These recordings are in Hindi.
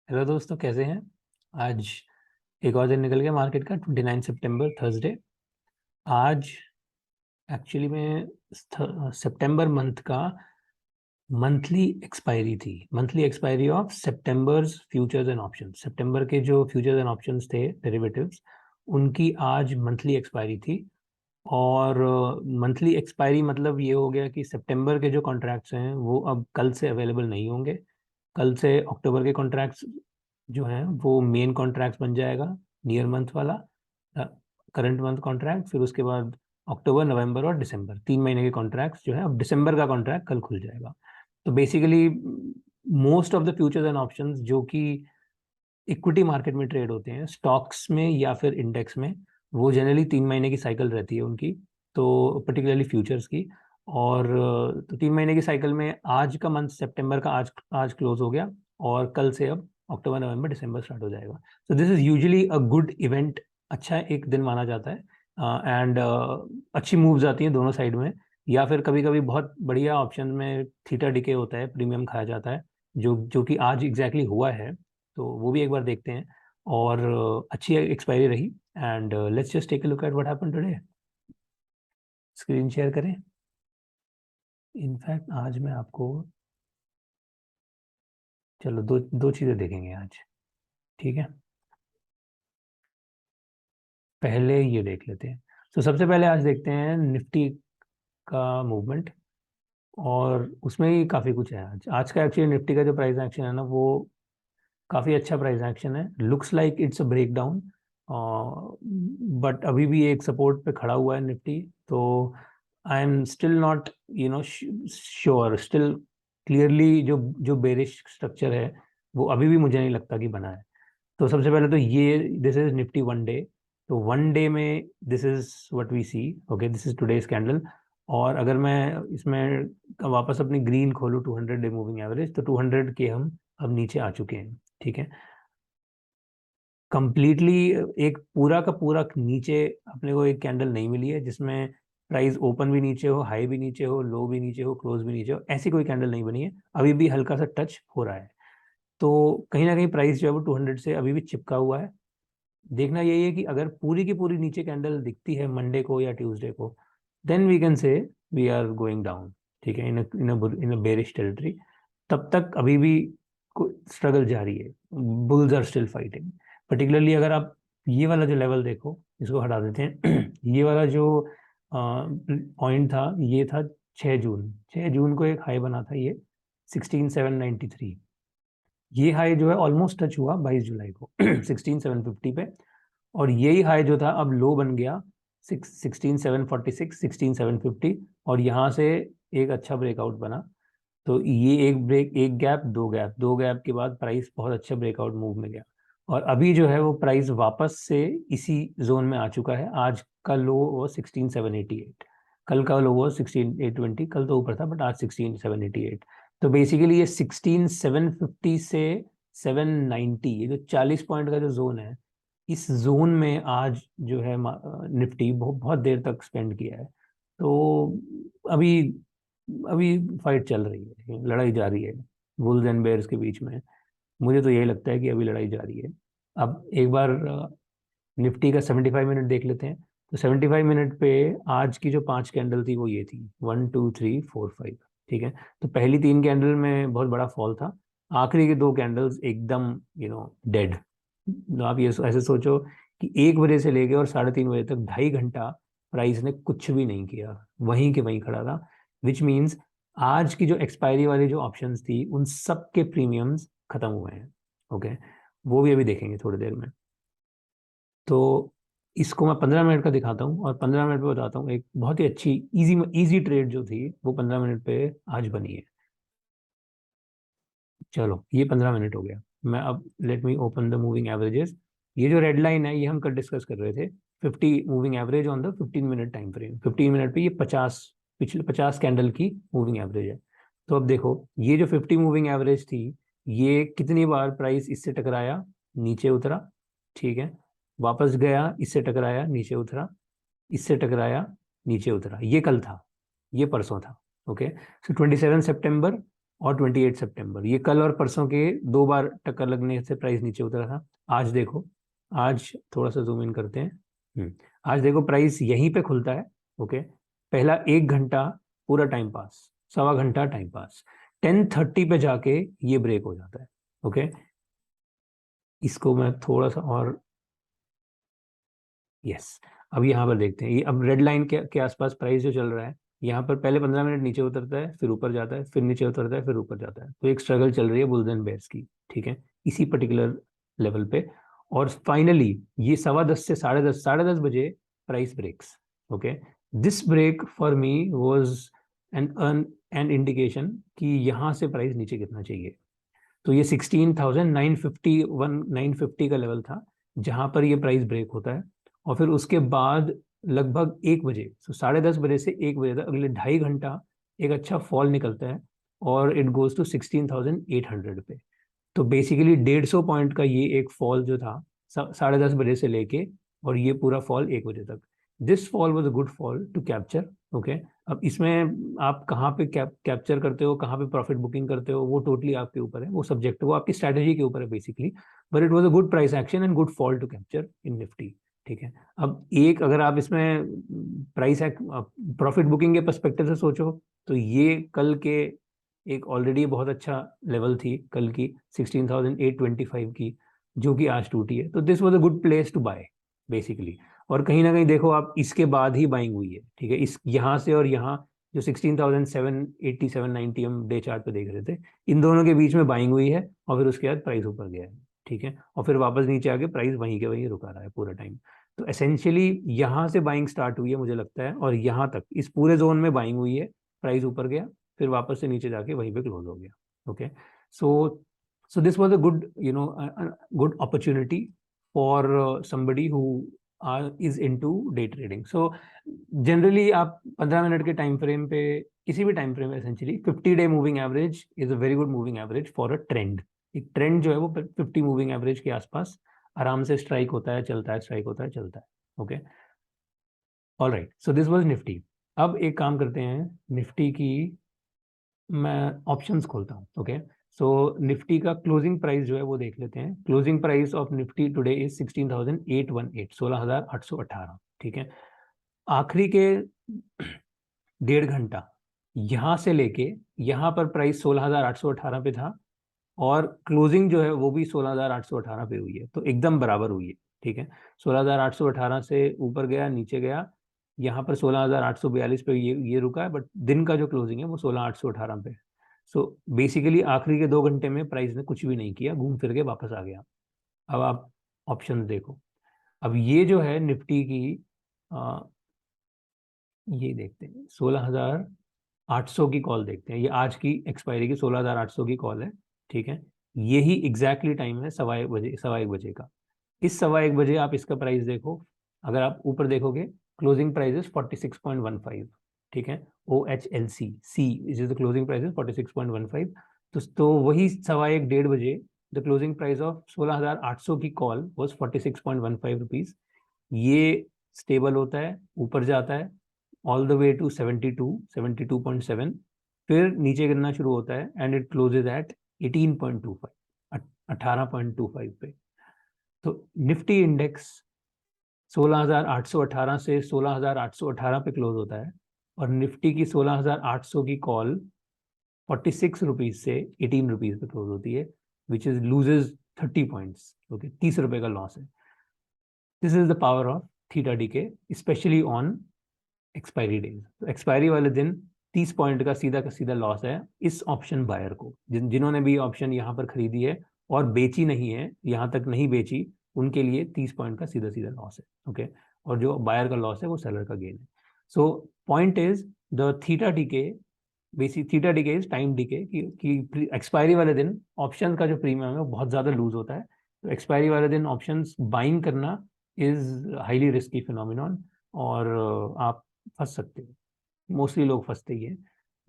हेलो दोस्तों, कैसे हैं। आज एक और दिन निकल गया मार्केट का। 29 सितंबर, थर्सडे। आज एक्चुअली में सितंबर मंथ का मंथली एक्सपायरी थी। मंथली एक्सपायरी ऑफ सितंबर्स फ्यूचर्स एंड ऑप्शंस। सितंबर के जो फ्यूचर्स एंड ऑप्शंस थे, डेरिवेटिव्स, उनकी आज मंथली एक्सपायरी थी। और मंथली एक्सपायरी मतलब ये हो गया कि सितंबर के जो कॉन्ट्रैक्ट्स हैं वो अब कल से अवेलेबल नहीं होंगे। कल से अक्टूबर के कॉन्ट्रैक्ट्स जो हैं वो मेन कॉन्ट्रैक्ट्स बन जाएगा, नियर मंथ वाला करंट मंथ कॉन्ट्रैक्ट। फिर उसके बाद अक्टूबर, नवंबर और दिसंबर, 3 महीने के कॉन्ट्रैक्ट्स जो है, अब दिसंबर का कॉन्ट्रैक्ट कल खुल जाएगा। तो basically most of the futures and options जो कि इक्विटी मार्केट में ट्रेड होते हैं, स्टॉक्स में या फिर इंडेक्स में, वो जनरली 3 महीने की साइकिल रहती है उनकी। तो पर्टिकुलरली फ्यूचर्स की। और तो 3 महीने की साइकिल में आज का मंथ सितंबर का आज आज क्लोज हो गया। और कल से अब अक्टूबर, नवंबर, दिसंबर स्टार्ट हो जाएगा। So this is usually a good event. अच्छा एक दिन माना जाता है। एंड अच्छी मूव्स आती हैं दोनों साइड में। या फिर कभी कभी बहुत बढ़िया ऑप्शन में थीटा डिके होता है, प्रीमियम खाया जाता है, जो कि आज एग्जैक्टली हुआ है। तो वो भी एक बार देखते हैं। और अच्छी एक्सपायरी रही। And let's just take a look at what happened today. Screen share करें। इनफैक्ट आज मैं आपको, चलो दो दो चीज़ें देखेंगे आज। ठीक है, पहले ये देख लेते हैं। तो सबसे पहले आज देखते हैं निफ्टी का मूवमेंट। और उसमें ही काफ़ी कुछ है। आज आज का एक्चुअली निफ्टी का जो प्राइस एक्शन है ना, वो काफ़ी अच्छा प्राइस एक्शन है। Looks like it's a break down, but अभी भी एक सपोर्ट पे खड़ा हुआ है निफ्टी। तो I am still not sure, still clearly जो जो बेरिश स्ट्रक्चर है वो अभी भी मुझे नहीं लगता कि बना है। तो सबसे पहले तो ये, दिस इज निफ्टी 1 डे। तो 1 डे में this is what we see. Okay, this is today's candle. और अगर मैं इसमें वापस अपनी ग्रीन खोलूँ, 200 डे मूविंग एवरेज, तो 200 के हम अब नीचे आ चुके हैं। ठीक है, कंप्लीटली एक पूरा का पूरा नीचे अपने को एक कैंडल नहीं मिली है जिसमें प्राइस ओपन भी नीचे हो, हाई भी नीचे हो, लो भी नीचे हो, क्लोज भी नीचे हो। ऐसी कोई कैंडल नहीं बनी है। अभी भी हल्का सा टच हो रहा है। तो कहीं ना कहीं प्राइस जो है वो 200 से अभी भी चिपका हुआ है। देखना यही है कि अगर पूरी की पूरी नीचे कैंडल दिखती है मंडे को या ट्यूसडे को, then we can say we are going down. ठीक है, इन अ बेरिश टेरिटरी। तब तक अभी भी स्ट्रगल जारी है। Bulls are still fighting. Particularly अगर आप ये वाला जो लेवल देखो, इसको हटा देते हैं। ये वाला जो पॉइंट था, ये था 6 जून। 6 जून को एक हाई बना था ये, 16793। ये हाई जो है ऑलमोस्ट टच हुआ 22 जुलाई को, 16750 पे। और यही हाई जो था अब लो बन गया 16746, 16750। और यहाँ से एक अच्छा ब्रेकआउट बना। तो ये एक ब्रेक, एक गैप, दो गैप, दो गैप के बाद प्राइस बहुत अच्छा ब्रेकआउट मूव में गया। और अभी जो है वो प्राइस वापस से इसी जोन में आ चुका है। आज का लो वो 16788, कल का लो वो 16820। कल तो ऊपर था बट आज 16788। तो बेसिकली ये 16750 से 790, ये जो 40 पॉइंट का जो जोन है, इस जोन में आज जो है निफ्टी बहुत बहुत देर तक स्पेंड किया है। तो अभी अभी फाइट चल रही है, लड़ाई जारी है बुल्स एंड बेयर्स के बीच में। मुझे तो यही लगता है कि अभी लड़ाई जारी है। अब एक बार निफ्टी का 75 मिनट देख लेते हैं। तो 75 मिनट पे आज की जो 5 कैंडल थी वो ये थी, 1 2 3 4 5। ठीक है, तो पहली 3 कैंडल में बहुत बड़ा फॉल था। आखिरी की 2 कैंडल्स एकदम डेड। आप ये ऐसे सोचो कि 1 बजे से लेके और 3:30 बजे तक 2.5 घंटा प्राइस ने कुछ भी नहीं किया, वहीं के वहीं खड़ा था। विच मीन्स आज की जो एक्सपायरी वाली जो ऑप्शंस थी उन सब के प्रीमियम्स खत्म हुए हैं। ओके, वो भी अभी देखेंगे थोड़ी देर में। तो इसको मैं 15 मिनट का दिखाता हूँ और 15 मिनट पे बताता हूँ एक बहुत ही अच्छी इजी इजी ट्रेड जो थी वो 15 मिनट पे आज बनी है। चलो ये 15 मिनट हो गया। मैं अब let me open the moving averages. ये जो रेड लाइन है ये हम कल डिस्कस कर रहे थे, 50 moving average on the 15 minute time frame. 15 minute पे ये 50, पिछले 50 कैंडल की मूविंग एवरेज है। तो अब देखो, ये जो 50 मूविंग एवरेज थी, ये कितनी बार प्राइस इससे टकराया, नीचे उतरा। ठीक है, वापस गया, इससे टकराया, नीचे उतरा, इससे टकराया, नीचे उतरा। ये कल था, ये परसों था। ओके, सो 27 सितंबर और 28 सितंबर, ये कल और परसों के 2 बार टक्कर लगने से प्राइस नीचे उतरा था। आज देखो, आज थोड़ा सा जूम इन करते हैं। आज देखो प्राइस यहीं पे खुलता है। ओके, पहला 1 घंटा पूरा टाइम पास, 1.25 घंटा टाइम पास, 10:30 पे जाके ये ब्रेक हो जाता है। ओके, इसको मैं थोड़ा सा और, यस, अब यहाँ पर देखते हैं, ये अब रेड लाइन के आसपास प्राइस जो चल रहा है, यहाँ पर पहले 15 मिनट नीचे उतरता है, फिर ऊपर जाता है, फिर नीचे उतरता है, फिर ऊपर जाता है। तो एक स्ट्रगल चल रही है बुल्स एंड बेयर्स की, ठीक है, इसी पर्टिकुलर लेवल पे। और फाइनली ये 10:15 से 10:30, 10:30 बजे price breaks. Okay, this break for me was an indication कि यहाँ से प्राइस नीचे गिरना चाहिए। तो ये 16,950 का लेवल था जहां पर ये प्राइस ब्रेक होता है। और फिर उसके बाद लगभग 1 बजे, तो 10:30 बजे से 1 बजे तक अगले 2.5 घंटा एक अच्छा फॉल निकलता है, और इट गोज टू 16,800 पे। तो बेसिकली 150 पॉइंट का ये एक फॉल जो था 10:30 बजे से लेके, और ये पूरा फॉल 1 बजे तक, this fall was a good fall to capture. Okay, अब इसमें आप कहाँ पे कैप्चर करते हो, कहाँ पे प्रॉफिट बुकिंग करते हो, वो टोटली आपके ऊपर है, वो सब्जेक्ट है, वो आपकी स्ट्रैटेजी के ऊपर है basically. But it was a good price action and good fall to capture in Nifty. ठीक है, अब एक अगर आप इसमें प्राइस प्रॉफिट बुकिंग के पर्सपेक्टिव से सोचो, तो ये कल के एक ऑलरेडी बहुत अच्छा लेवल थी कल की 16,825 की, जो कि आज टूटी है। तो this was a good place to buy basically. और कहीं ना कहीं देखो आप, इसके बाद ही बाइंग हुई है, ठीक है, इस यहाँ से और यहाँ जो 16,780 790 हम डे चार्ट पे देख रहे थे, इन दोनों के बीच में बाइंग हुई है, और फिर उसके बाद प्राइस ऊपर गया है। ठीक है, और फिर वापस नीचे आके प्राइस वहीं के वहीं रुका रहा है पूरा टाइम। तो एसेंशियली यहाँ से बाइंग स्टार्ट हुई है मुझे लगता है, और यहाँ तक इस पूरे जोन में बाइंग हुई है, प्राइस ऊपर गया, फिर वापस से नीचे जाके वहीं पे क्लोज हो गया। Okay, so so this was a good, a good opportunity for somebody who is into day trading. So generally आप 15 मिनट के टाइम फ्रेम पे, किसी भी टाइम फ्रेम में essentially 50 day moving average is a very good moving average for a trend. एक ट्रेंड जो है वो 50 मूविंग एवरेज के आसपास आराम से स्ट्राइक होता है, चलता है, स्ट्राइक होता है, चलता है। Okay, all right, so this was Nifty. अब एक काम करते हैं, निफ्टी की मैं ऑप्शंस खोलता हूँ। ओके, सो निफ्टी का क्लोजिंग प्राइस जो है वो देख लेते हैं। Closing price of Nifty today is 16,818, 16,818। ठीक है, आखिरी के 1.5 घंटा यहाँ से लेके यहाँ पर प्राइस 16,818 पे था, और क्लोजिंग जो है वो भी 16,818 पे हुई है, तो एकदम बराबर हुई है। ठीक है, 16,818 से ऊपर गया, नीचे गया, यहाँ पर 16,842 पे ये रुका है, बट दिन का जो क्लोजिंग है वो 16,818 पे। सो बेसिकली आखिरी के 2 घंटे में प्राइस ने कुछ भी नहीं किया, घूम फिर के वापस आ गया। अब आप ऑप्शन देखो, अब ये जो है निफ्टी की, आ, ये देखते हैं 16,800 की कॉल देखते हैं, ये आज की एक्सपायरी की 16,800 की कॉल है। ठीक है, यही एग्जैक्टली टाइम है 1:15 बजे, 1:15 बजे का। इस 1:15 बजे आप इसका प्राइस देखो, अगर आप ऊपर देखोगे, क्लोजिंग प्राइस इज 46.15। ठीक है, OHLC is the closing price is 46.15। तो वही 1:15 1:30 बजे द क्लोजिंग प्राइस ऑफ 16,800 की कॉल वॉज 46.15 रुपीज। ये स्टेबल होता है, ऊपर जाता है ऑल द वे टू 72, 72.7, फिर नीचे गिरना शुरू होता है एंड इट क्लोजेज एट 18.25, 18.25 पे। तो निफ्टी इंडेक्स 16,818 से 16,818 पे क्लोज होता है, और निफ्टी की 16,800 की कॉल 46 रुपीज से 18 रुपीज पे क्लोज होती है, which is loses 30 points. Okay, 30 रुपए का लॉस है। This is the power of theta DK, specially on expiry days. तो एक्सपायरी वाले दिन 30 पॉइंट का सीधा लॉस है इस ऑप्शन बायर को। जिन्होंने भी ऑप्शन यहाँ पर खरीदी है और बेची नहीं है, यहाँ तक नहीं बेची, उनके लिए 30 पॉइंट का सीधा सीधा लॉस है। ओके, और जो बायर का लॉस है वो सेलर का गेन है। So point is the theta DK, basic theta DK is time DK, कि एक्सपायरी वाले दिन ऑप्शन का जो प्रीमियम है वो बहुत ज्यादा लूज होता है। तो एक्सपायरी वाले दिन ऑप्शंस बाइंग करना इज हाईली रिस्की फिनोमिनॉन, और आप फंस सकते हो। मोस्टली लोग फंसते ही हैं,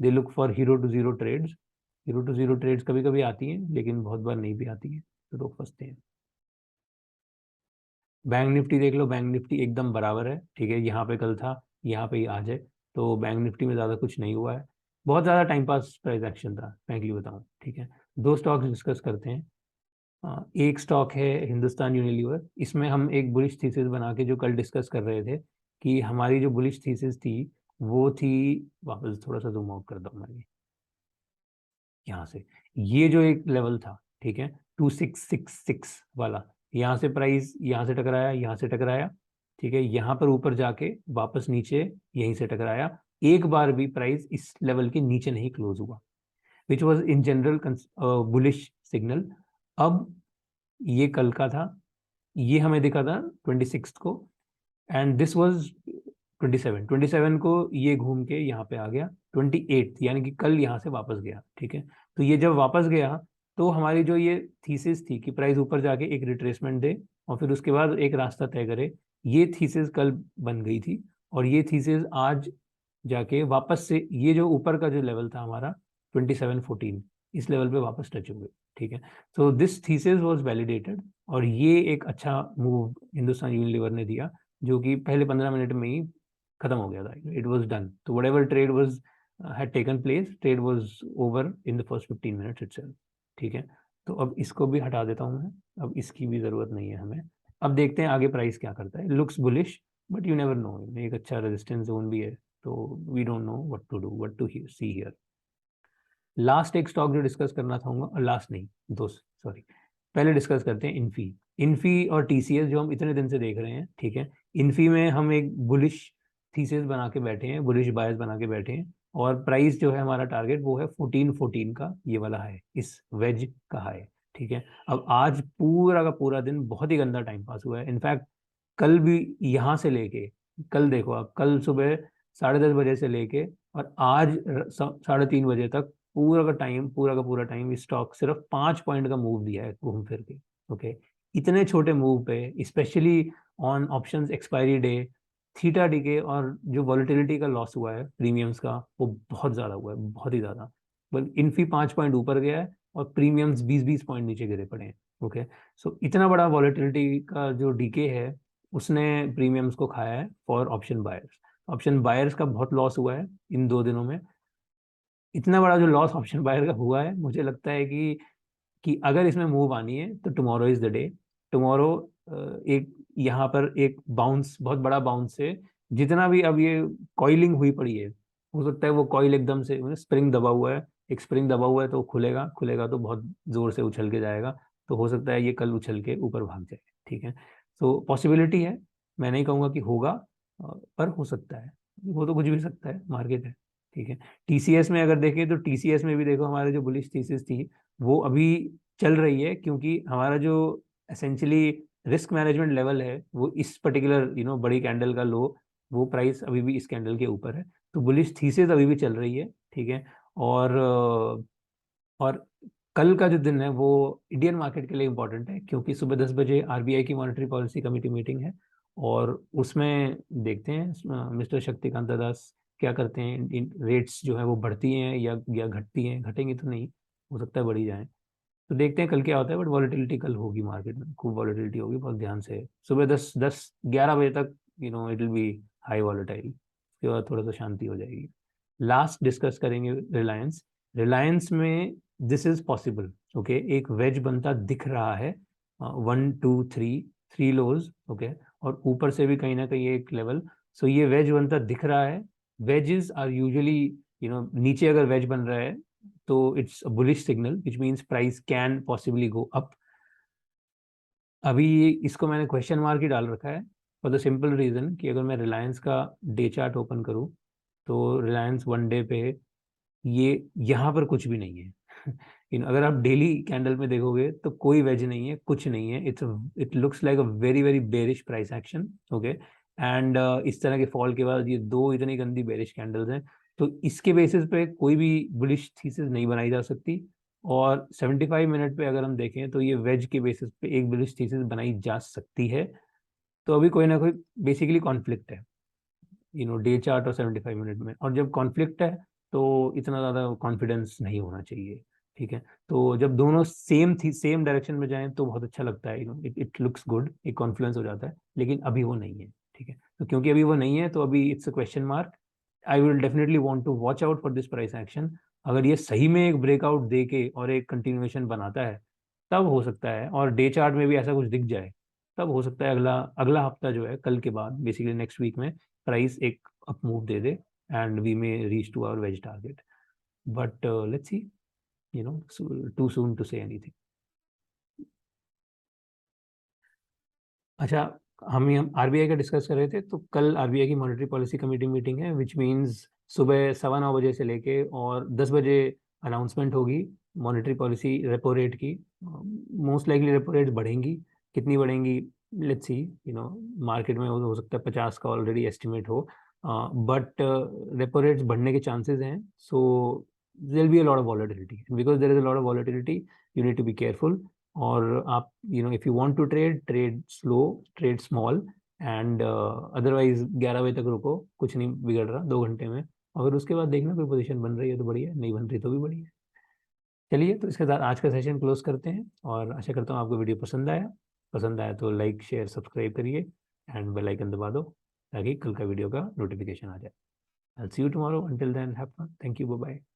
they look for hero to zero trades. Hero to zero trades कभी कभी आती हैं, लेकिन बहुत बार नहीं भी आती है, तो लोग फंसते हैं। बैंक निफ्टी देख लो, बैंक निफ्टी एकदम बराबर है। ठीक है, यहाँ पे कल था, यहाँ पे ही आज है, तो बैंक निफ्टी में ज़्यादा कुछ नहीं हुआ है। बहुत ज़्यादा टाइम पास प्राइस एक्शन था, फ्रैंकली बताऊँ, ठीक है। दो स्टॉक डिस्कस करते हैं। एक स्टॉक है हिंदुस्तान यूनिलीवर। इसमें हम एक बुलिश थीसिस बना के जो कल डिस्कस कर रहे थे कि हमारी जो बुलिश थीसिस थी वो थी, वापस थोड़ा सा जूम आउट कर दूँ मैं, यहाँ से, ये जो एक लेवल था, ठीक है, 2666 वाला, यहाँ से प्राइस यहाँ से टकराया, यहाँ से टकराया, ठीक है, यहाँ पर ऊपर जाके वापस नीचे यहीं से टकराया, एक बार भी प्राइस इस लेवल के नीचे नहीं क्लोज हुआ, which was in general bullish signal. अब ये कल का था, ये हमें दिखा था 26 को, एंड दिस वाज 27 को ये घूम के यहाँ पे आ गया 28, यानी कि कल यहाँ से वापस गया, ठीक है। तो ये जब वापस गया तो हमारी जो ये थीसिस थी कि प्राइस ऊपर जाके एक रिट्रेसमेंट दे और फिर उसके बाद एक रास्ता तय करे, ये थीसिस कल बन गई थी, और ये थीसिस आज जाके वापस से ये जो ऊपर का जो लेवल था हमारा 2714, इस लेवल पे वापस टच हो गई, ठीक है। So this thesis was validated, और ये एक अच्छा मूव हिंदुस्तान यूनिलीवर ने दिया, जो कि पहले 15 मिनट में ही खत्म हो गया था, इट वाज डन। तो what ever trade was had taken place, trade was over in the first 15 minutes itself, ठीक है। तो अब इसको भी हटा देता हूँ मैं, अब इसकी भी जरूरत नहीं है हमें। अब देखते हैं आगे प्राइस क्या करता है। Looks bullish, but you never know, एक अच्छा रेजिस्टेंस जोन भी है, तो we don't know what to do, what to see here. Last एक स्टॉक जो डिस्कस करना चाहूंगा, और लास्ट नहीं, दो, सॉरी, पहले डिस्कस करते हैं इन्फी। इन्फी और टीसीएस जो हम इतने दिन से देख रहे हैं, ठीक है। इन्फी में हम एक बुलिश थीसिस बना के बैठे हैं, बुलिश बायस बना के बैठे हैं, और प्राइस जो है हमारा टारगेट वो है 1414 का, ये वाला है, इस वेज का है, ठीक है। अब आज पूरा का पूरा दिन बहुत ही गंदा टाइम पास हुआ है, इनफैक्ट कल भी यहाँ से लेके, कल देखो आप, कल सुबह 10:30 बजे से लेके और आज 3:30 बजे तक पूरा का पूरा टाइम स्टॉक सिर्फ 5 पॉइंट का मूव दिया है घूम फिर के, ओके। इतने छोटे मूव पे, specially on options expiry day, theta DK, और जो वॉलिटिलिटी का लॉस हुआ है प्रीमियम्स का, वो बहुत ज्यादा हुआ है, बहुत ही ज्यादा। बल्कि इन्फी 5 पॉइंट ऊपर गया है और प्रीमियम्स 20-20 पॉइंट नीचे गिरे पड़े हैं, ओके। सो इतना बड़ा वॉलिटिलिटी का जो डीके है, उसने प्रीमियम्स को खाया है for option buyers. Option buyers का बहुत लॉस हुआ है इन 2 दिनों में। इतना बड़ा जो लॉस ऑप्शन बायर का हुआ है, मुझे लगता है कि अगर इसमें मूव आनी है तो tomorrow is the day. Tomorrow एक यहाँ पर एक बाउंस, बहुत बड़ा बाउंस है, जितना भी अब ये कॉइलिंग हुई पड़ी है, हो सकता है वो कॉइल एकदम से, स्प्रिंग दबा हुआ है, एक स्प्रिंग दबा हुआ है, तो खुलेगा, खुलेगा तो बहुत जोर से उछल के जाएगा, तो हो सकता है ये कल उछल के ऊपर भाग जाए, ठीक है। सो पॉसिबिलिटी है, मैं नहीं कहूँगा कि होगा, पर हो सकता है, वो तो कुछ भी सकता है, मार्केट है, ठीक है। टीसीएस में अगर देखें तो टीसीएस में भी देखो हमारे जो बुलिश थीसिस थी वो अभी चल रही है, क्योंकि हमारा जो एसेंशियली रिस्क मैनेजमेंट लेवल है वो इस पर्टिकुलर बड़ी कैंडल का लो, वो प्राइस अभी भी इस कैंडल के ऊपर है, तो बुलिश थीसिस अभी भी चल रही है, ठीक है। और कल का जो दिन है वो इंडियन मार्केट के लिए इंपॉर्टेंट है, क्योंकि सुबह 10 बजे आरबीआई की मॉनेटरी पॉलिसी कमेटी मीटिंग है, और उसमें देखते हैं मिस्टर शक्तिकांत दास क्या करते हैं। रेट्स जो है वो बढ़ती हैं या घटती हैं, घटेंगी तो नहीं, हो सकता है बढ़ी जाए, तो देखते हैं कल क्या होता है। बट वॉलेटिलिटी कल होगी मार्केट में, खूब वॉलेटिलिटी होगी, बहुत ध्यान से, सुबह 10-11 बजे तक it will be high volatile, उसके बाद थोड़ा सा शांति हो जाएगी। लास्ट डिस्कस करेंगे रिलायंस। रिलायंस में दिस इज पॉसिबल, ओके, एक वेज बनता दिख रहा है, 1 2 3 3 लोज, ओके, और ऊपर से भी कहीं ना कहीं एक लेवल, सो ये वेज बनता दिख रहा है। वेजेस आर यूजुअली, नीचे अगर वेज बन रहा है तो it's a bullish signal, which means price can possibly go up. अभी इसको मैंने क्वेश्चन मार्क ही डाल रखा है, फॉर द सिंपल रीजन कि अगर मैं रिलायंस का डे चार्ट ओपन करूं तो रिलायंस 1 डे पे ये यहाँ पर कुछ भी नहीं है। अगर आप डेली कैंडल में देखोगे तो कोई वेज नहीं है, कुछ नहीं है, it looks like a very very bearish price action, okay. And इस तरह के फॉल के बाद ये दो इतनी गंदी बेरिश कैंडल्स हैं, तो इसके बेसिस पे कोई भी बुलिश थीसिस नहीं बनाई जा सकती। और 75 मिनट पे अगर हम देखें तो ये वेज के बेसिस पे एक बुलिश थीसिस बनाई जा सकती है। तो अभी कोई ना कोई बेसिकली कॉन्फ्लिक्ट है, डे चार्ट और 75 मिनट में, और जब कॉन्फ्लिक्ट है तो इतना ज़्यादा कॉन्फिडेंस नहीं होना चाहिए, ठीक है। तो जब दोनों सेम डायरेक्शन में जाएं तो बहुत अच्छा लगता है, इट इट लुक्स गुड, एक कॉन्फ्लुएंस हो जाता है, लेकिन अभी वो नहीं है, ठीक है। तो क्योंकि अभी वो नहीं है तो अभी it's a question mark, I will definitely want to watch out for this price action. अगर ये सही में एक ब्रेकआउट दे के और एक कंटिन्यूएशन बनाता है तब हो सकता है, और डे चार्ट में भी ऐसा कुछ दिख जाए, तब हो सकता है अगला अगला हफ्ता जो है, कल के बाद बेसिकली नेक्स्ट वीक में प्राइस एक अप मूव दे दे and we may reach to our wedge target. But let's see, you know, too soon to say anything. अच्छा, हम आरबीआई का डिस्कस कर रहे थे, तो कल आरबीआई की मॉनेटरी पॉलिसी कमेटी मीटिंग है, विच मीन्स सुबह 9:15 बजे से लेके और 10 बजे अनाउंसमेंट होगी मॉनेटरी पॉलिसी रेपो रेट की। मोस्ट लाइकली रेपो रेट बढ़ेंगी, कितनी बढ़ेंगी let's see, you know, market में हो सकता है 50 का ऑलरेडी एस्टिमेट हो, बट रेपो रेट्स बढ़ने के चांसेस हैं। So there be a lot of volatility, because there is a lot of volatility, you need to be careful. और आप, you know, if you want to trade, trade slow, trade small, and otherwise 11 बजे तक रुको, कुछ नहीं बिगड़ रहा 2 घंटे में। अगर उसके बाद देखना कोई पोजीशन बन रही है तो बढ़िया, नहीं बन रही तो भी बढ़िया। चलिए, तो इसके साथ आज का सेशन क्लोज करते हैं, और आशा करता हूँ आपको वीडियो पसंद आया। पसंद आया तो लाइक शेयर सब्सक्राइब करिए एंड बेल आइकन दबा दो, ताकि कल का वीडियो का नोटिफिकेशन आ जाए। I'll see you tomorrow. Until then, have fun. Thank you. Bye bye.